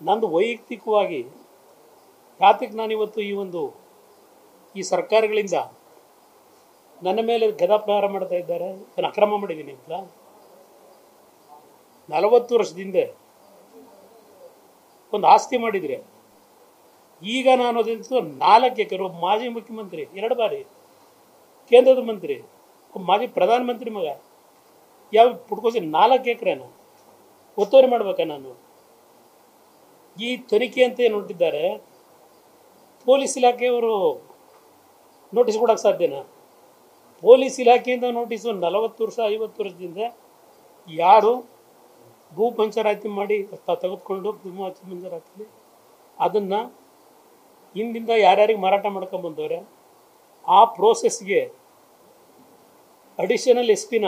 ನಂದು ವೈಯಕ್ತಿಕವಾಗಿ ಯಾತಕ್ಕೆ ನಾನಿವತ್ತು ಈ ಸರ್ಕಾರಗಳಿಂದ ನನ್ನ ಮೇಲೆ ಗದಾಪ್ರಹಾರ ಮಾಡ್ತಾ ಇದ್ದಾರೆ, ನಾನು ಅಕ್ರಮ ಮಾಡಿದ್ದೀನಿ ಅಂತ. 40 ವರ್ಷದಿಂದ ಒಂದು ಆಸ್ತಿ ಮಾಡಿದರೆ ಈಗ ನಾನು ಅದಂತೂ 4 ಎಕರೆ, ಮಾಜಿ ಮುಖ್ಯಮಂತ್ರಿ 2 ಬಾರಿ, ಕೇಂದ್ರದ ಮಂತ್ರಿ, ಮಾಜಿ ಪ್ರಧಾನಮಂತ್ರಿ ಮಗ, ಯಾವ ಪುಟ್ಕೋಸಿ 4 ಎಕರೆನ ಒತ್ತುವರಿ ಮಾಡ್ಬೇಕಾ ನಾನು? ಈ ತನಿಖೆ ಅಂತ ಏನು ಹೊರಟಿದ್ದಾರೆ, ಪೊಲೀಸ್ ಇಲಾಖೆಯವರು ನೋಟಿಸ್ ಕೊಡೋಕ್ಕೆ ಸಾಧ್ಯನಾ? ಪೊಲೀಸ್ ಇಲಾಖೆಯಿಂದ ನೋಟಿಸು 40 ವರ್ಷ 50 ವರ್ಷದಿಂದ ಯಾರು ಭೂ ಪಂಚರಾತಿ ಮಾಡಿ ತೆಗೆದುಕೊಂಡು ಭೂ ಮಂಜೂರಾತಿ ಅದನ್ನು ಹಿಂದಿಂದ ಯಾರ್ಯಾರಿಗೆ ಮಾರಾಟ ಮಾಡ್ಕೊಂಬಂದವ್ರೆ ಆ ಪ್ರೋಸೆಸ್ಗೆ ಅಡಿಷನಲ್ SP-ನ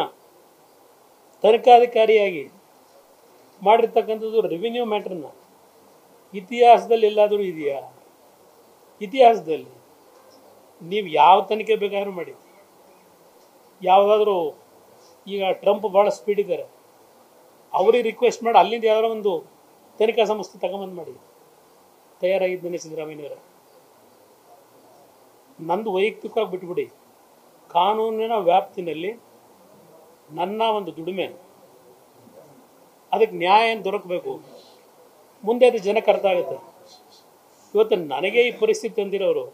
ತನಿಖಾಧಿಕಾರಿಯಾಗಿ ಮಾಡಿರ್ತಕ್ಕಂಥದ್ದು ರೆವಿನ್ಯೂ ಮ್ಯಾಟ್ರನ್ನ ಇತಿಹಾಸದಲ್ಲಿ ಎಲ್ಲಾದರೂ ಇದೆಯಾ? ಇತಿಹಾಸದಲ್ಲಿ ನೀವು ಯಾವ ತನಿಖೆ ಬೇಕಾದ್ರೂ ಮಾಡಿ, ಯಾವುದಾದ್ರೂ ಈಗ ಟ್ರಂಪ್ ಭಾಳ ಸ್ಪೀಡ್ ಇದ್ದಾರೆ, ಅವ್ರಿಗೆ ರಿಕ್ವೆಸ್ಟ್ ಮಾಡಿ ಅಲ್ಲಿಂದ ಯಾವ್ದಾರ ಒಂದು ತನಿಖಾ ಸಂಸ್ಥೆ ತಗೊಂಬಂದು ಮಾಡಿ, ತಯಾರಾಗಿದ್ದೇನೆ ಸಿದ್ದರಾಮಯ್ಯನವರ. ನಂದು ವೈಯಕ್ತಿಕವಾಗಿ ಬಿಟ್ಬಿಡಿ, ಕಾನೂನಿನ ವ್ಯಾಪ್ತಿನಲ್ಲಿ ನನ್ನ ಒಂದು ದುಡಿಮೆ, ಅದಕ್ಕೆ ನ್ಯಾಯ ಏನು ದೊರಕಬೇಕು, ಮುಂದೆ ಅದು ಜನಕ್ಕೆ ಅರ್ಥ ಆಗುತ್ತೆ. ಇವತ್ತು ನನಗೆ ಈ ಪರಿಸ್ಥಿತಿ ತಂದಿರೋರು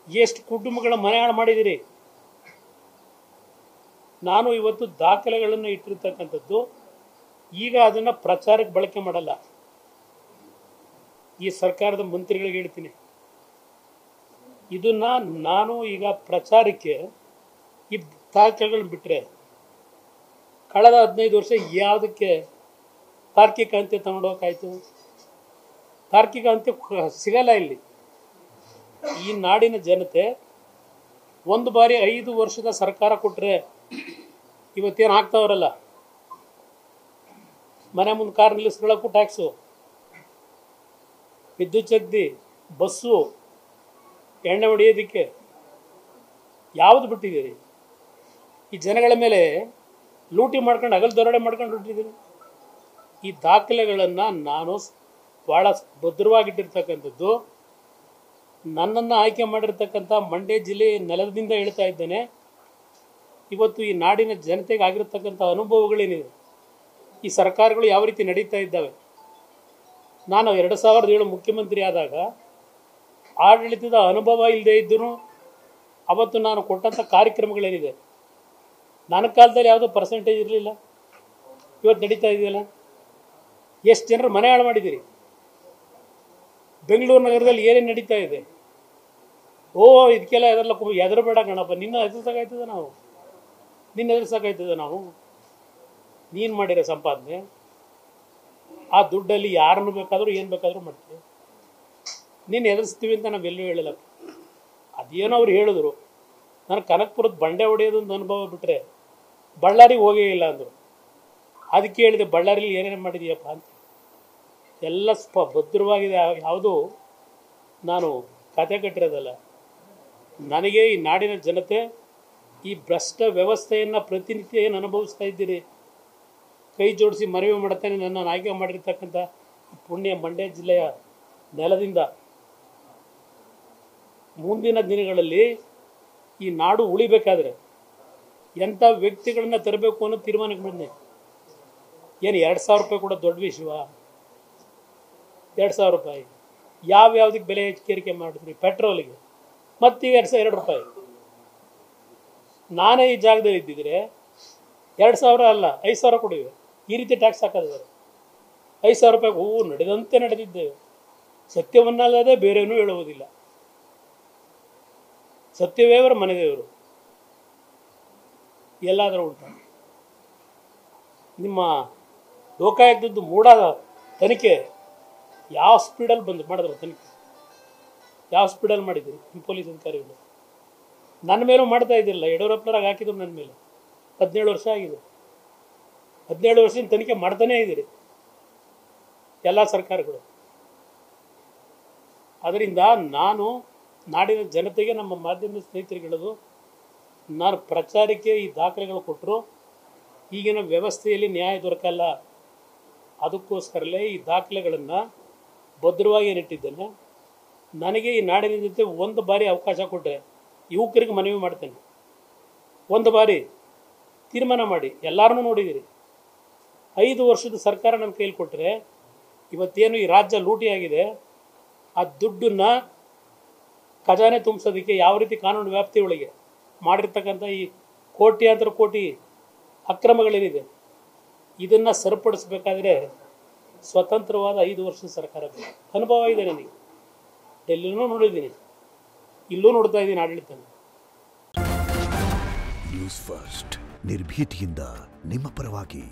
ಎಷ್ಟು ಕುಟುಂಬಗಳ ಮನೆ ಹಾಳು ಮಾಡಿದ್ದೀರಿ. ನಾನು ಇವತ್ತು ದಾಖಲೆಗಳನ್ನು ಇಟ್ಟಿರ್ತಕ್ಕಂಥದ್ದು, ಈಗ ಅದನ್ನು ಪ್ರಚಾರಕ್ಕೆ ಬಳಕೆ ಮಾಡಲ್ಲ. ಈ ಸರ್ಕಾರದ ಮಂತ್ರಿಗಳಿಗೆ ಹೇಳ್ತೀನಿ, ಇದನ್ನು ನಾನು ಈಗ ಪ್ರಚಾರಕ್ಕೆ ಈ ದಾಖಲೆಗಳನ್ನ ಬಿಟ್ಟರೆ ಕಳೆದ 15 ವರ್ಷ ಯಾವುದಕ್ಕೆ ತಾರ್ಕಿಕ ಅಂತ್ಯ ತಗೊಂಡೋಗಾಯ್ತು? ತಾರ್ಕಿಕ ಅಂತ್ಯ ಸಿಗಲ್ಲ ಇಲ್ಲಿ. ಈ ನಾಡಿನ ಜನತೆ ಒಂದು ಬಾರಿ 5 ವರ್ಷದ ಸರ್ಕಾರ ಕೊಟ್ಟರೆ ಇವತ್ತೇನು ಆಗ್ತಾವ್ರಲ್ಲ, ಮನೆ ಮುಂದೆ ಕಾರ್ ನಿಲ್ಲಿಸ್ಕೊಳ್ಳೋಕ್ಕೂ ಟ್ಯಾಕ್ಸು, ವಿದ್ಯುತ್ ಶಕ್ತಿ, ಬಸ್ಸು, ಎಣ್ಣೆ ಹೊಡೆಯೋದಕ್ಕೆ ಯಾವುದು ಬಿಟ್ಟಿದ್ದೀರಿ? ಈ ಜನಗಳ ಮೇಲೆ ಲೂಟಿ ಮಾಡ್ಕೊಂಡು ಹಗಲು ದರೋಡೆ ಮಾಡ್ಕೊಂಡು ಹೊರಟಿದ್ದೀರಿ. ಈ ದಾಖಲೆಗಳನ್ನು ನಾನು ಭಾಳ ಭದ್ರವಾಗಿಟ್ಟಿರ್ತಕ್ಕಂಥದ್ದು, ನನ್ನನ್ನು ಆಯ್ಕೆ ಮಾಡಿರ್ತಕ್ಕಂಥ ಮಂಡ್ಯ ಜಿಲ್ಲೆ ನೆಲದಿಂದ ಹೇಳ್ತಾ ಇದ್ದೇನೆ. ಇವತ್ತು ಈ ನಾಡಿನ ಜನತೆಗೆ ಆಗಿರ್ತಕ್ಕಂಥ ಅನುಭವಗಳೇನಿದೆ, ಈ ಸರ್ಕಾರಗಳು ಯಾವ ರೀತಿ ನಡೀತಾ ಇದ್ದಾವೆ. ನಾನು 2007 ಮುಖ್ಯಮಂತ್ರಿ ಆದಾಗ ಆಡಳಿತದ ಅನುಭವ ಇಲ್ಲದೆ ಇದ್ದರೂ ಅವತ್ತು ನಾನು ಕೊಟ್ಟಂಥ ಕಾರ್ಯಕ್ರಮಗಳೇನಿದೆ, ನನ್ನ ಕಾಲದಲ್ಲಿ ಯಾವುದೋ ಪರ್ಸೆಂಟೇಜ್ ಇರಲಿಲ್ಲ, ಇವತ್ತು ನಡೀತಾ ಇದೆಯಲ್ಲ. ಎಷ್ಟು ಜನರು ಮನೆ ಹಾಳು ಮಾಡಿದ್ದೀರಿ. ಬೆಂಗಳೂರು ನಗರದಲ್ಲಿ ಏನೇನು ನಡೀತಾ ಇದೆ, ಇದಕ್ಕೆಲ್ಲ ಹೆದರಬೇಡ ಕಣಪ್ಪ, ನಿನ್ನ ಎದುರಿಸೋಕಾಯ್ತದ ನಾವು, ನೀನು ಮಾಡಿರೋ ಸಂಪಾದನೆ, ಆ ದುಡ್ಡಲ್ಲಿ ಯಾರನ್ನು ಬೇಕಾದರೂ ಏನು ಬೇಕಾದರೂ ಮಾಡ್ತೀವಿ, ನೀನು ಎದುರಿಸ್ತೀವಿ ಅಂತ ನಾವೆಲ್ಲೂ ಹೇಳಿಲ್ಲ. ಅದೇನೋ ಅವ್ರು ಹೇಳಿದ್ರು, ನಾನು ಕನಕಪುರದ ಬಂಡೆ ಹೊಡೆಯೋದೊಂದು ಅನುಭವ ಬಿಟ್ಟರೆ ಬಳ್ಳಾರಿಗೆ ಹೋಗೇ ಇಲ್ಲ ಅಂದರು. ಅದಕ್ಕೆ ಹೇಳಿದೆ, ಬಳ್ಳಾರಿಲಿ ಏನೇನು ಮಾಡಿದೀಯಪ್ಪ ಅಂತ. ಎಲ್ಲ ಭದ್ರವಾಗಿದೆ, ಯಾವುದೂ ನಾನು ಕತೆ ಕಟ್ಟಿರೋದಲ್ಲ. ನನಗೆ ಈ ನಾಡಿನ ಜನತೆ ಈ ಭ್ರಷ್ಟ ವ್ಯವಸ್ಥೆಯನ್ನು ಪ್ರತಿನಿತ್ಯ ಏನು ಅನುಭವಿಸ್ತಾ ಇದ್ದೀರಿ, ಕೈ ಜೋಡಿಸಿ ಮನವಿ ಮಾಡುತ್ತೇನೆ. ನನ್ನನ್ನು ಆಯ್ಕೆ ಮಾಡಿರ್ತಕ್ಕಂಥ ಪುಣ್ಯ ಮಂಡ್ಯ ಜಿಲ್ಲೆಯ ನೆಲದಿಂದ ಮುಂದಿನ ದಿನಗಳಲ್ಲಿ ಈ ನಾಡು ಉಳಿಬೇಕಾದ್ರೆ ಎಂಥ ವ್ಯಕ್ತಿಗಳನ್ನ ತರಬೇಕು ಅನ್ನೋ ತೀರ್ಮಾನಕ್ಕೆ ಬಂದೆ. ಏನು 2000 ರೂಪಾಯಿ ಕೂಡ ದೊಡ್ಡ ವಿಷಯವ? 2000 ರೂಪಾಯಿ ಯಾವ್ಯಾವುದಕ್ಕೆ ಬೆಲೆ ಏರಿಕೆ ಮಾಡಿದ್ರಿ? ಪೆಟ್ರೋಲಿಗೆ ಮತ್ತೀಗ 2 ರೂಪಾಯಿ. ನಾನೇ ಈ ಜಾಗದಲ್ಲಿ ಇದ್ದಿದ್ರೆ 2000 ಅಲ್ಲ 5000 ಕೊಡಿವೆ. ಈ ರೀತಿ ಟ್ಯಾಕ್ಸ್ ಹಾಕೋದಿದ್ದಾರೆ. 5000 ರೂಪಾಯಿಗೆ ನಡೆದಂತೆ ನಡೆದಿದ್ದೇವೆ. ಸತ್ಯವನ್ನಲ್ಲದೆ ಬೇರೇನೂ ಹೇಳುವುದಿಲ್ಲ. ಸತ್ಯವೇವರ ಮನೆದೇವರು ಎಲ್ಲಾದರೂ ಉಂಟ. ನಿಮ್ಮ ಲೋಕಾಯುಕ್ತದ್ದು ಮೂಡಾದ ತನಿಖೆ ಯಾವ ಸ್ಪೀಡಲ್ಲಿ ಮಾಡಿದ್ರು ತನಿಖೆ? ಯಾವ ಸ್ಪೀಡಲ್ಲಿ ಮಾಡಿದ್ದೀರಿ ನಿಮ್ಮ ಪೊಲೀಸ್ ಅಧಿಕಾರಿಗಳು? ನನ್ನ ಮೇಲೂ ಮಾಡ್ತಾ ಇದ್ದಿಲ್ಲ. ಯಡಿಯೂರಪ್ಪನವ್ರಾಗ ಹಾಕಿದ್ರು ನನ್ನ ಮೇಲೆ. 17 ವರ್ಷ ಆಗಿದೆ. 17 ವರ್ಷದಿಂದ ತನಿಖೆ ಮಾಡ್ತಾನೇ ಇದ್ದೀರಿ ಎಲ್ಲ ಸರ್ಕಾರಗಳು. ಅದರಿಂದ ನಾನು ನಾಡಿನ ಜನತೆಗೆ, ನಮ್ಮ ಮಾಧ್ಯಮದ ಸ್ನೇಹಿತರಿಗೆ ಹೇಳೋದು, ನಾನು ಪ್ರಚಾರಕ್ಕೆ ಈ ದಾಖಲೆಗಳು ಕೊಟ್ಟರು ಈಗಿನ ವ್ಯವಸ್ಥೆಯಲ್ಲಿ ನ್ಯಾಯ ದೊರಕಲ್ಲ. ಅದಕ್ಕೋಸ್ಕರಲೇ ಈ ದಾಖಲೆಗಳನ್ನು ಭದ್ರವಾಗಿ ಏನಿಟ್ಟಿದ್ದೇನೆ. ನನಗೆ ಈ ನಾಡಿನ ಜೊತೆ ಒಂದು ಬಾರಿ ಅವಕಾಶ ಕೊಟ್ಟರೆ ಯುವಕರಿಗೆ ಮನವಿ ಮಾಡ್ತೇನೆ, ಒಂದು ಬಾರಿ ತೀರ್ಮಾನ ಮಾಡಿ. ಎಲ್ಲರನ್ನೂ ನೋಡಿದ್ದೀರಿ. 5 ವರ್ಷದ ಸರ್ಕಾರ ನನ್ನ ಕೈಲಿ ಕೊಟ್ಟರೆ ಇವತ್ತೇನು ಈ ರಾಜ್ಯ ಲೂಟಿಯಾಗಿದೆ, ಆ ದುಡ್ಡನ್ನು ಖಜಾನೆ ತುಂಬಿಸೋದಕ್ಕೆ ಯಾವ ರೀತಿ ಕಾನೂನು ವ್ಯಾಪ್ತಿಯೊಳಗೆ ಮಾಡಿರ್ತಕ್ಕಂಥ ಈ ಕೋಟ್ಯಾಂತರ ಕೋಟಿ ಅಕ್ರಮಗಳೇನಿದೆ ಇದನ್ನು ಸರಿಪಡಿಸಬೇಕಾದ್ರೆ ಸ್ವತಂತ್ರವಾದ 5 ವರ್ಷದ ಸರ್ಕಾರ ಬೇಕು. ಅನುಭವ ಇದೆ ನನಗೆ. ಡೆಲ್ಲಿನೂ ನೋಡಿದ್ದೀನಿ, ಇಲ್ಲೂ ನೋಡ್ತಾ ಇದ್ದೀನಿ ಆಡಳಿತ. ನ್ಯೂಸ್ ಫಸ್ಟ್ ನಿರ್ಭೀತಿಯಿಂದ ನಿಮ್ಮ ಪರವಾಗಿ.